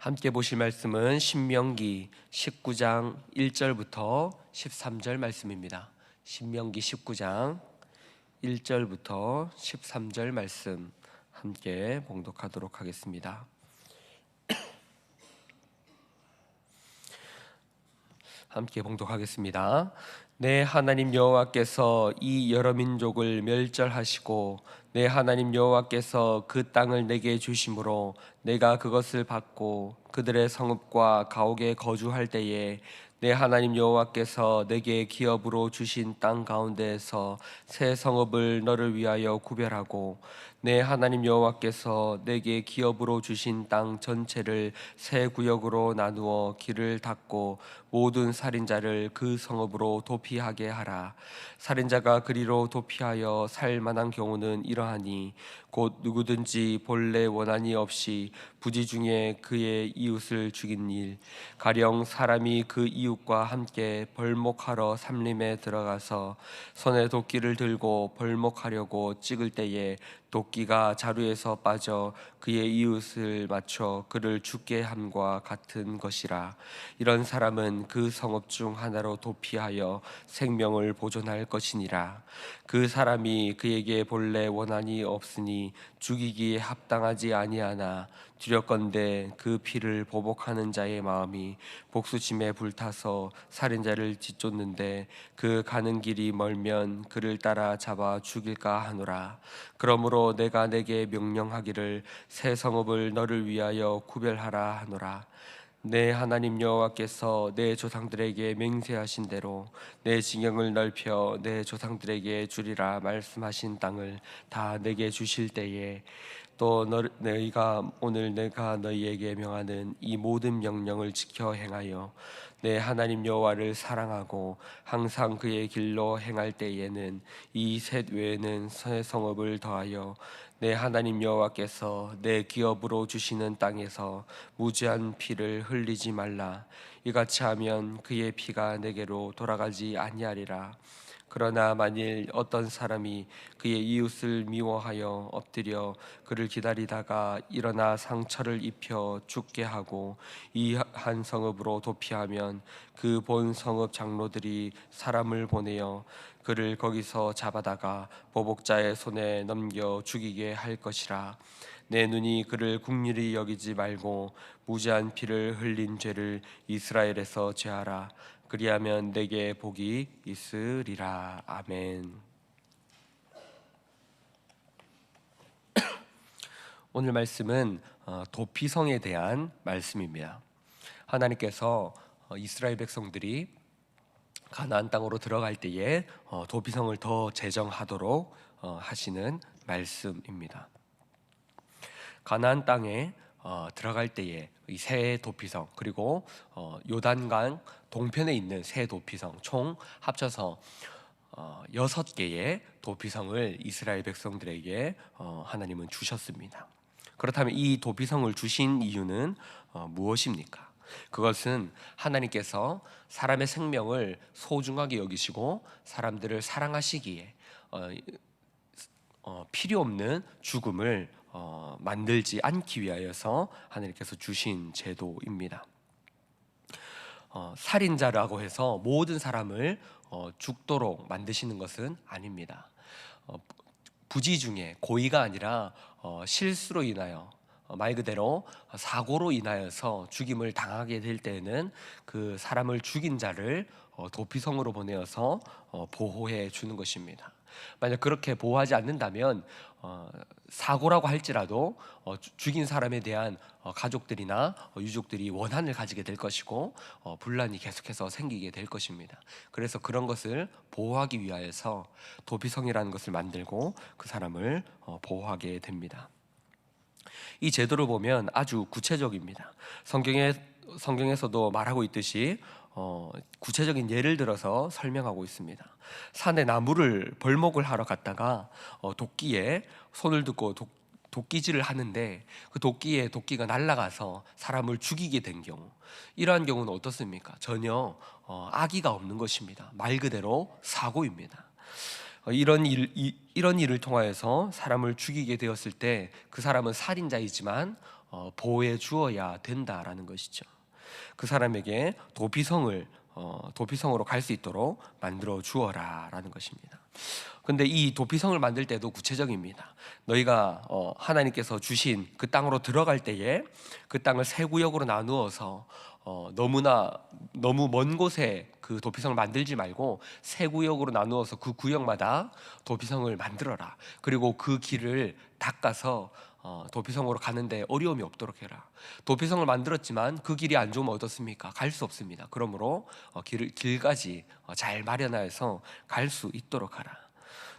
함께 보실 말씀은 신명기 19장 1절부터 13절 말씀입니다. 신명기 19장 1절부터 13절 말씀 함께 봉독하도록 하겠습니다. 함께 봉독하겠습니다. 내 하나님 여호와께서 이 여러 민족을 멸절하시고 내 하나님 여호와께서 그 땅을 내게 주심으로 내가 그것을 받고 그들의 성읍과 가옥에 거주할 때에 내 하나님 여호와께서 내게 기업으로 주신 땅 가운데에서 새 성읍을 너를 위하여 구별하고 내 하나님 여호와께서 내게 기업으로 주신 땅 전체를 새 구역으로 나누어 길을 닫고 모든 살인자를 그 성읍으로 도피하게 하라. 살인자가 그리로 도피하여 살 만한 경우는 이러하니 곧 누구든지 본래 원한이 없이 부지 중에 그의 이웃을 죽인 일, 가령 사람이 그 이웃과 함께 벌목하러 삼림에 들어가서 손에 도끼를 들고 벌목하려고 찍을 때에 도끼가 자루에서 빠져 그의 이웃을 맞춰 그를 죽게 함과 같은 것이라. 이런 사람은 그 성읍 중 하나로 도피하여 생명을 보존할 것이니라. 그 사람이 그에게 본래 원한이 없으니 죽이기에 합당하지 아니하나 두렵건대 그 피를 보복하는 자의 마음이 복수심에 불타서 살인자를 찢쫓는데 그 가는 길이 멀면 그를 따라 잡아 죽일까 하노라. 그러므로 내가 내게 명령하기를 새 성읍을 너를 위하여 구별하라 하노라. 내 하나님 여호와께서 내 조상들에게 맹세하신 대로 내 징역을 넓혀 내 조상들에게 주리라 말씀하신 땅을 다 내게 주실 때에 또 너희가 오늘 내가 너희에게 명하는 이 모든 명령을 지켜 행하여 내 하나님 여호와를 사랑하고 항상 그의 길로 행할 때에는 이 셋 외에는 새 성읍을 더하여 내 하나님 여호와께서 내 기업으로 주시는 땅에서 무죄한 피를 흘리지 말라. 이같이 하면 그의 피가 내게로 돌아가지 아니하리라. 그러나 만일 어떤 사람이 그의 이웃을 미워하여 엎드려 그를 기다리다가 일어나 상처를 입혀 죽게 하고 이 한 성읍으로 도피하면 그 본 성읍 장로들이 사람을 보내어 그를 거기서 잡아다가 보복자의 손에 넘겨 죽이게 할 것이라. 내 눈이 그를 긍휼히 여기지 말고 무죄한 피를 흘린 죄를 이스라엘에서 제하라. 그리하면 내게 복이 있으리라. 아멘. 오늘 말씀은 도피성에 대한 말씀입니다. 하나님께서 이스라엘 백성들이 가나안 땅으로 들어갈 때에 도피성을 더 제정하도록 하시는 말씀입니다. 가나안 땅에 들어갈 때에 이 세 도피성 그리고 요단강 동편에 있는 세 도피성 총 합쳐서 6개의 도피성을 이스라엘 백성들에게 하나님은 주셨습니다. 그렇다면 이 도피성을 주신 이유는 무엇입니까? 그것은 하나님께서 사람의 생명을 소중하게 여기시고 사람들을 사랑하시기에 필요 없는 죽음을 만들지 않기 위하여서 하나님께서 주신 제도입니다. 살인자라고 해서 모든 사람을 죽도록 만드시는 것은 아닙니다. 부지 중에 고의가 아니라 실수로 인하여 말 그대로 사고로 인하여서 죽임을 당하게 될 때에는 그 사람을 죽인 자를 도피성으로 보내어서 보호해 주는 것입니다. 만약 그렇게 보호하지 않는다면 사고라고 할지라도 죽인 사람에 대한 가족들이나 유족들이 원한을 가지게 될 것이고 분란이 계속해서 생기게 될 것입니다. 그래서 그런 것을 보호하기 위하여서 도피성이라는 것을 만들고 그 사람을 보호하게 됩니다. 이 제도를 보면 아주 구체적입니다. 성경에서도 말하고 있듯이 구체적인 예를 들어서 설명하고 있습니다. 산에 나무를 벌목을 하러 갔다가 도끼에 손을 딛고 도끼질을 하는데 그 도끼에 도끼가 날아가서 사람을 죽이게 된 경우, 이러한 경우는 어떻습니까? 전혀 악의가 없는 것입니다. 말 그대로 사고입니다. 이런 일을 통하여서 사람을 죽이게 되었을 때 그 사람은 살인자이지만 보호해 주어야 된다라는 것이죠. 그 사람에게 도피성으로 갈 수 있도록 만들어 주어라라는 것입니다. 근데 이 도피성을 만들 때도 구체적입니다. 너희가 하나님께서 주신 그 땅으로 들어갈 때에 그 땅을 세 구역으로 나누어서 너무 먼 곳에 그 도피성을 만들지 말고 세 구역으로 나누어서 그 구역마다 도피성을 만들어라. 그리고 그 길을 닦아서 도피성으로 가는데 어려움이 없도록 해라. 도피성을 만들었지만 그 길이 안 좋으면 어떻습니까? 갈 수 없습니다. 그러므로 길까지 잘 마련하여서 갈 수 있도록 하라.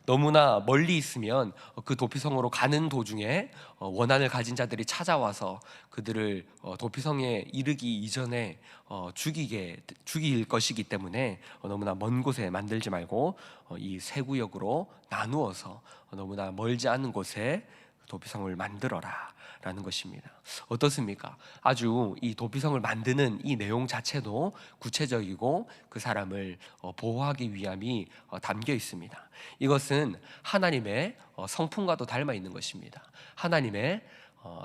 너무나 멀리 있으면 그 도피성으로 가는 도중에 원한을 가진 자들이 찾아와서 그들을 도피성에 이르기 이전에 죽일 것이기 때문에 너무나 먼 곳에 만들지 말고 이 세 구역으로 나누어서 너무나 멀지 않은 곳에 도피성을 만들어라 라는 것입니다. 어떻습니까? 아주 이 도피성을 만드는 이 내용 자체도 구체적이고 그 사람을 보호하기 위함이 담겨 있습니다. 이것은 하나님의 성품과도 닮아 있는 것입니다. 하나님의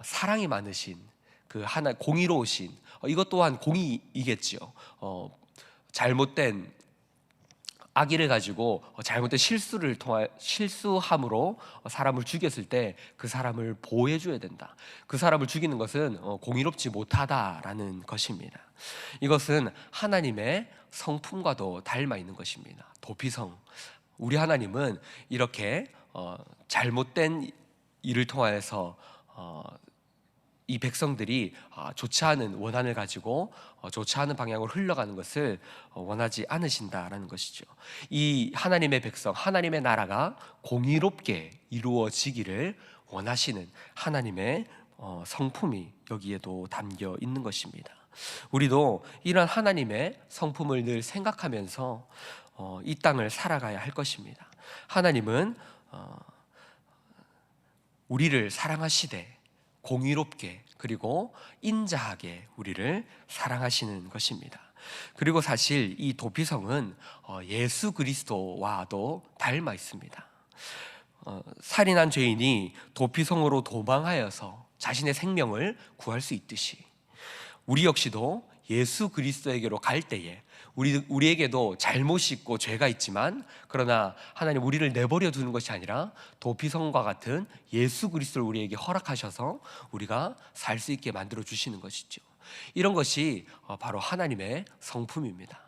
사랑이 많으신 그 공의로우신, 이것 또한 공의이겠지요. 잘못된 악의를 가지고 잘못된 실수함으로 사람을 죽였을 때 그 사람을 보호해 줘야 된다. 그 사람을 죽이는 것은 공의롭지 못하다라는 것입니다. 이것은 하나님의 성품과도 닮아 있는 것입니다. 도피성, 우리 하나님은 이렇게 잘못된 일을 통하여서 이 백성들이 좋지 않은 원한을 가지고 좋지 않은 방향으로 흘러가는 것을 원하지 않으신다라는 것이죠. 이 하나님의 백성, 하나님의 나라가 공의롭게 이루어지기를 원하시는 하나님의 성품이 여기에도 담겨 있는 것입니다. 우리도 이런 하나님의 성품을 늘 생각하면서 이 땅을 살아가야 할 것입니다. 하나님은 우리를 사랑하시되 공의롭게 그리고 인자하게 우리를 사랑하시는 것입니다. 그리고 사실 이 도피성은 예수 그리스도와도 닮아 있습니다. 살인한 죄인이 도피성으로 도망하여서 자신의 생명을 구할 수 있듯이 우리 역시도 예수 그리스도에게로 갈 때에 우리에게도 잘못이 있고 죄가 있지만 그러나 하나님 우리를 내버려 두는 것이 아니라 도피성과 같은 예수 그리스도를 우리에게 허락하셔서 우리가 살 수 있게 만들어 주시는 것이죠. 이런 것이 바로 하나님의 성품입니다.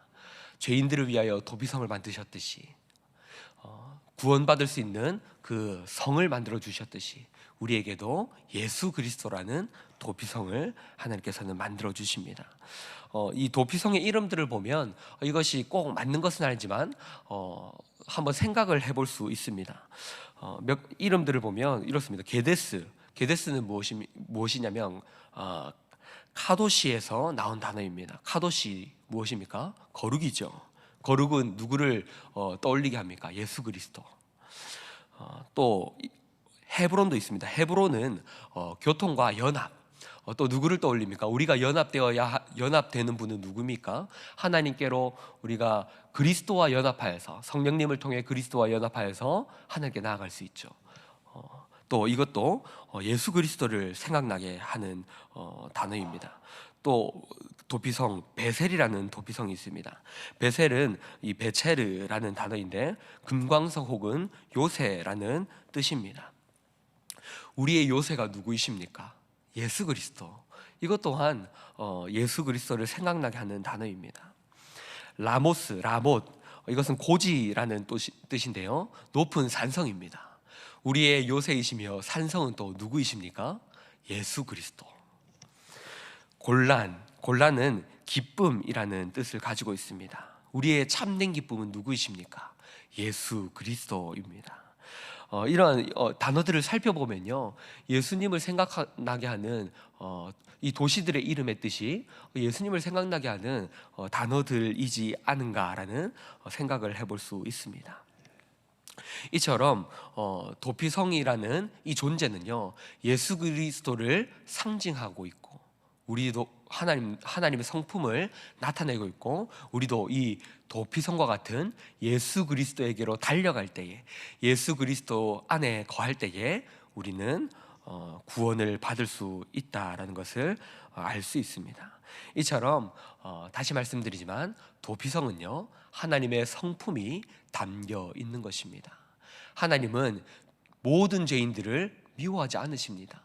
죄인들을 위하여 도피성을 만드셨듯이 구원받을 수 있는 그 성을 만들어 주셨듯이 우리에게도 예수 그리스도라는 도피성을 하나님께서는 만들어 주십니다. 이 도피성의 이름들을 보면 이것이 꼭 맞는 것은 아니지만 한번 생각을 해볼 수 있습니다. 몇 이름들을 보면 이렇습니다. 게데스는 무엇이냐면 카도시에서 나온 단어입니다. 카도시 무엇입니까? 거룩이죠. 거룩은 누구를 떠올리게 합니까? 예수 그리스도. 또 헤브론도 있습니다. 헤브론은 교통과 연합. 또 누구를 떠올립니까? 우리가 연합되는 분은 누굽니까? 하나님께로 우리가 그리스도와 연합하여서 성령님을 통해 그리스도와 연합하여서 하나님께 나아갈 수 있죠. 또 이것도 예수 그리스도를 생각나게 하는 단어입니다. 또 도피성 베셀이라는 도피성이 있습니다. 베셀은 이 베체르라는 단어인데 금광석 혹은 요새라는 뜻입니다. 우리의 요새가 누구이십니까? 예수 그리스도. 이것 또한 예수 그리스도를 생각나게 하는 단어입니다. 람못, 이것은 고지라는 뜻인데요, 높은 산성입니다. 우리의 요새이시며 산성은 또 누구이십니까? 예수 그리스도. 골란은 기쁨이라는 뜻을 가지고 있습니다. 우리의 참된 기쁨은 누구이십니까? 예수 그리스도입니다. 이런 단어들을 살펴보면요, 예수님을 생각나게 하는 이 도시들의 이름의 뜻이 예수님을 생각나게 하는 단어들이지 않은가라는 생각을 해볼 수 있습니다. 이처럼 도피성이라는 이 존재는요, 예수 그리스도를 상징하고 있고 우리도 하나님의 성품을 나타내고 있고 우리도 이 도피성과 같은 예수 그리스도에게로 달려갈 때에 예수 그리스도 안에 거할 때에 우리는 구원을 받을 수 있다라는 것을 알 수 있습니다. 이처럼 다시 말씀드리지만 도피성은요, 하나님의 성품이 담겨 있는 것입니다. 하나님은 모든 죄인들을 미워하지 않으십니다.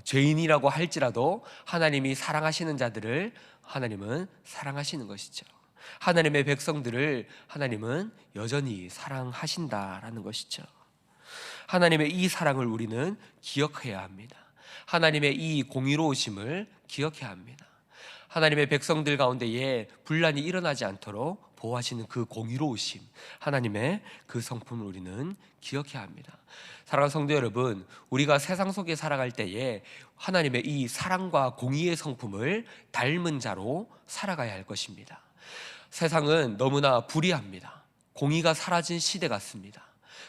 죄인이라고 할지라도 하나님이 사랑하시는 자들을 하나님은 사랑하시는 것이죠. 하나님의 백성들을 하나님은 여전히 사랑하신다라는 것이죠. 하나님의 이 사랑을 우리는 기억해야 합니다. 하나님의 이 공의로우심을 기억해야 합니다. 하나님의 백성들 가운데에 분란이 일어나지 않도록 보호하시는 그 공의로우심, 하나님의 그 성품을 우리는 기억해야 합니다. 사랑하는 성도 여러분, 우리가 세상 속에 살아갈 때에 하나님의 이 사랑과 공의의 성품을 닮은 자로 살아가야 할 것입니다. 세상은 너무나 불의합니다. 공의가 사라진 시대 같습니다.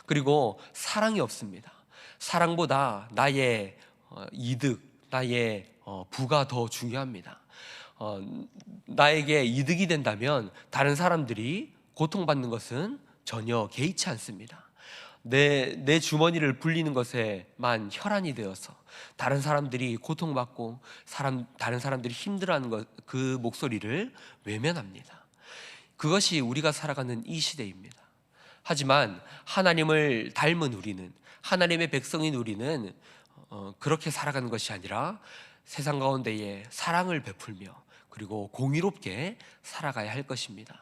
그리고 사랑이 없습니다. 사랑보다 나의 이득, 나의 부가 더 중요합니다. 나에게 이득이 된다면 다른 사람들이 고통받는 것은 전혀 개의치 않습니다. 내 주머니를 불리는 것에만 혈안이 되어서 다른 사람들이 고통받고 다른 사람들이 힘들어하는 그 목소리를 외면합니다. 그것이 우리가 살아가는 이 시대입니다. 하지만 하나님을 닮은 우리는, 하나님의 백성인 우리는 그렇게 살아가는 것이 아니라 세상 가운데에 사랑을 베풀며 그리고 공의롭게 살아가야 할 것입니다.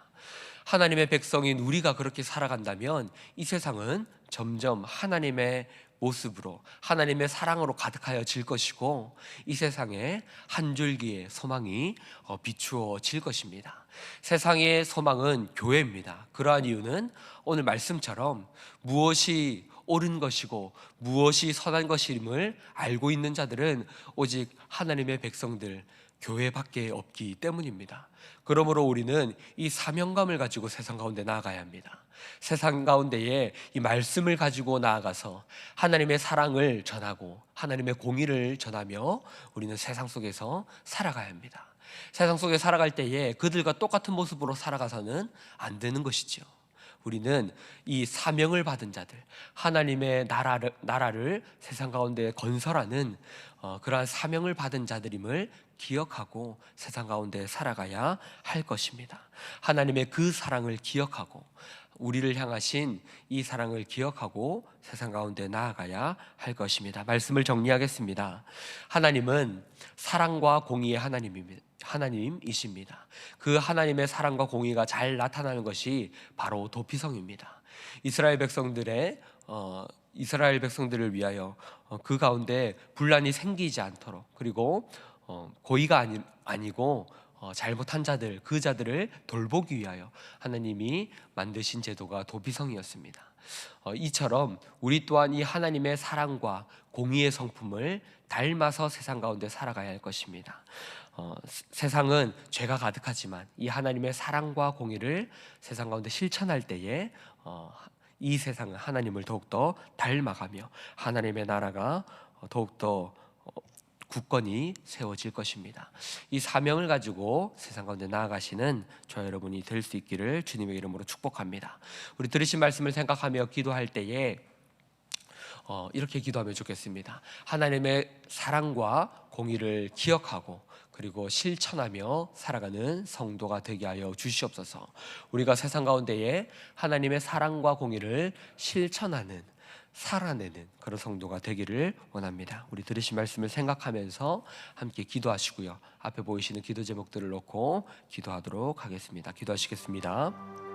하나님의 백성인 우리가 그렇게 살아간다면 이 세상은 점점 하나님의 모습으로, 하나님의 사랑으로 가득하여질 것이고 이 세상에 한 줄기의 소망이 비추어질 것입니다. 세상의 소망은 교회입니다. 그러한 이유는 오늘 말씀처럼 무엇이 옳은 것이고 무엇이 선한 것임을 알고 있는 자들은 오직 하나님의 백성들, 교회밖에 없기 때문입니다. 그러므로 우리는 이 사명감을 가지고 세상 가운데 나아가야 합니다. 세상 가운데에 이 말씀을 가지고 나아가서 하나님의 사랑을 전하고 하나님의 공의를 전하며 우리는 세상 속에서 살아가야 합니다. 세상 속에 살아갈 때에 그들과 똑같은 모습으로 살아가서는 안 되는 것이죠. 우리는 이 사명을 받은 자들, 하나님의 나라를 세상 가운데 건설하는 그러한 사명을 받은 자들임을 기억하고 세상 가운데 살아가야 할 것입니다. 하나님의 그 사랑을 기억하고 우리를 향하신 이 사랑을 기억하고 세상 가운데 나아가야 할 것입니다. 말씀을 정리하겠습니다. 하나님은 사랑과 공의의 하나님이십니다. 그 하나님의 사랑과 공의가 잘 나타나는 것이 바로 도피성입니다. 이스라엘 백성들을 위하여 그 가운데 분란이 생기지 않도록, 그리고 고의가 아니고 잘못한 자들, 그 자들을 돌보기 위하여 하나님이 만드신 제도가 도피성이었습니다. 이처럼 우리 또한 이 하나님의 사랑과 공의의 성품을 닮아서 세상 가운데 살아가야 할 것입니다. 세상은 죄가 가득하지만 이 하나님의 사랑과 공의를 세상 가운데 실천할 때에 이 세상은 하나님을 더욱더 닮아가며 하나님의 나라가 더욱더 굳건히 세워질 것입니다. 이 사명을 가지고 세상 가운데 나아가시는 저 여러분이 될 수 있기를 주님의 이름으로 축복합니다. 우리 들으신 말씀을 생각하며 기도할 때에 이렇게 기도하면 좋겠습니다. 하나님의 사랑과 공의를 기억하고 그리고 실천하며 살아가는 성도가 되게 하여 주시옵소서. 우리가 세상 가운데에 하나님의 사랑과 공의를 실천하는, 살아내는 그런 성도가 되기를 원합니다. 우리 들으신 말씀을 생각하면서 함께 기도하시고요. 앞에 보이시는 기도 제목들을 놓고 기도하도록 하겠습니다. 기도하시겠습니다.